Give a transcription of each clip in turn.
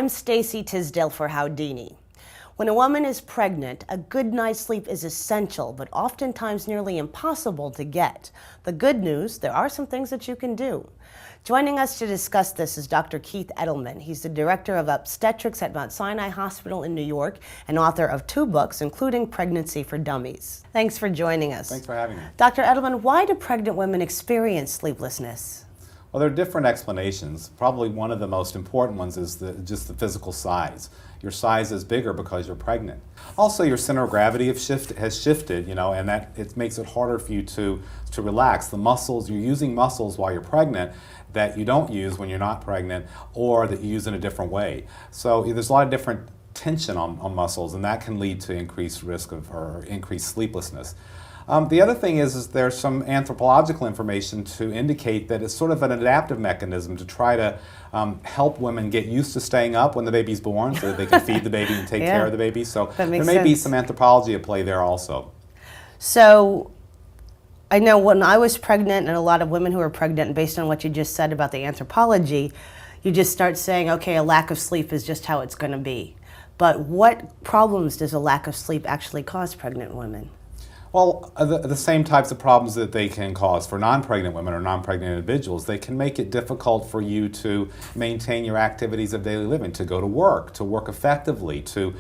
I'm Stacy Tisdale for Howdini. When a woman is pregnant, a good night's sleep is essential, but oftentimes nearly impossible to get. The good news, there are some things that you can do. Joining us to discuss this is Dr. Keith Eddleman. He's the director of obstetrics at Mount Sinai Hospital in New York and author of 2 books, including Pregnancy for Dummies. Thanks for joining us. Thanks for having me. Dr. Eddleman, why do pregnant women experience sleeplessness? Well, there are different explanations. Probably one of the most important ones is just the physical size. Your size is bigger because you're pregnant. Also, your center of gravity has shifted, and that it makes it harder for you to relax. The muscles, you're using muscles while you're pregnant that you don't use when you're not pregnant, or that you use in a different way. So there's a lot of different tension on muscles, and that can lead to increased risk or increased sleeplessness. The other thing is there's some anthropological information to indicate that it's sort of an adaptive mechanism to try to help women get used to staying up when the baby's born so that they can feed the baby and take care of the baby. So there may be some anthropology at play there also. So I know when I was pregnant, and a lot of women who are pregnant, and based on what you just said about the anthropology, you just start saying, okay, a lack of sleep is just how it's going to be. But what problems does a lack of sleep actually cause pregnant women? Well, the same types of problems that they can cause for non-pregnant women or non-pregnant individuals. They can make it difficult for you to maintain your activities of daily living, to go to work effectively, to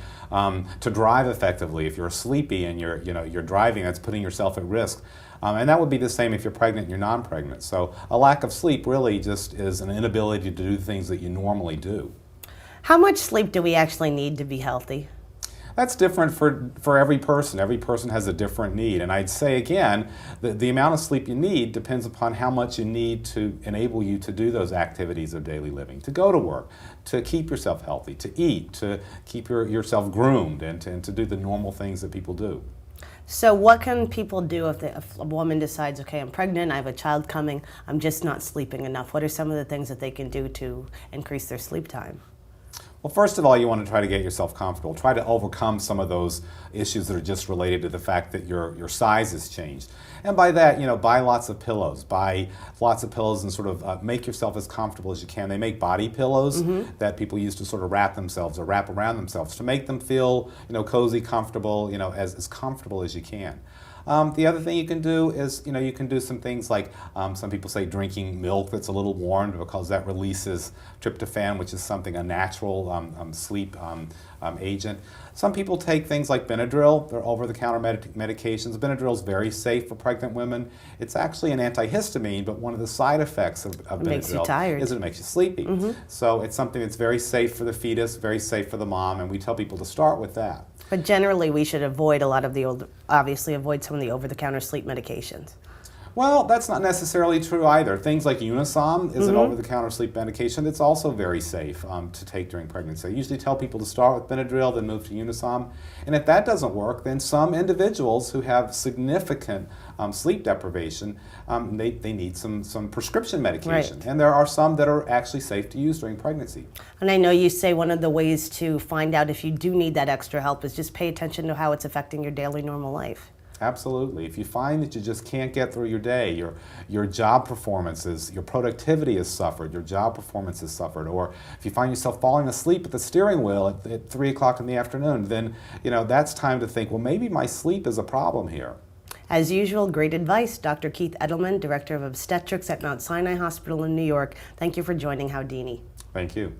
drive effectively. If you're sleepy and you're driving, that's putting yourself at risk. And that would be the same if you're pregnant and you're non-pregnant. So a lack of sleep really just is an inability to do things that you normally do. How much sleep do we actually need to be healthy? That's different for every person. Every person has a different need. And I'd say again, the amount of sleep you need depends upon how much you need to enable you to do those activities of daily living, to go to work, to keep yourself healthy, to eat, to keep yourself groomed, and to do the normal things that people do. So what can people do if a woman decides, okay, I'm pregnant, I have a child coming, I'm just not sleeping enough? What are some of the things that they can do to increase their sleep time? Well, first of all, you want to try to get yourself comfortable. Try to overcome some of those issues that are just related to the fact that your size has changed. And by that, buy lots of pillows. Buy lots of pillows and sort of make yourself as comfortable as you can. They make body pillows that people use to sort of wrap themselves or wrap around themselves to make them feel, cozy, comfortable, as comfortable as you can. The other thing you can do is, you can do some things like, some people say drinking milk that's a little warmed because that releases tryptophan, which is a natural sleep agent. Some people take things like Benadryl. They're over-the-counter medications. Benadryl is very safe for pregnant women. It's actually an antihistamine, but one of the side effects of Benadryl is it makes you sleepy. So it's something that's very safe for the fetus, very safe for the mom, and we tell people to start with that. But generally, we should avoid avoid some of the over-the-counter sleep medications. Well, that's not necessarily true either. Things like Unisom is an over-the-counter sleep medication that's also very safe to take during pregnancy. I usually tell people to start with Benadryl, then move to Unisom. And if that doesn't work, then some individuals who have significant sleep deprivation, they need some prescription medication. Right. And there are some that are actually safe to use during pregnancy. And I know you say one of the ways to find out if you do need that extra help is just pay attention to how it's affecting your daily normal life. Absolutely. If you find that you just can't get through your day, your job performances, your productivity has suffered, your job performance has suffered, or if you find yourself falling asleep at the steering wheel at 3 o'clock in the afternoon, then that's time to think, well, maybe my sleep is a problem here. As usual, great advice. Dr. Keith Eddleman, Director of Obstetrics at Mount Sinai Hospital in New York. Thank you for joining Howdini. Thank you.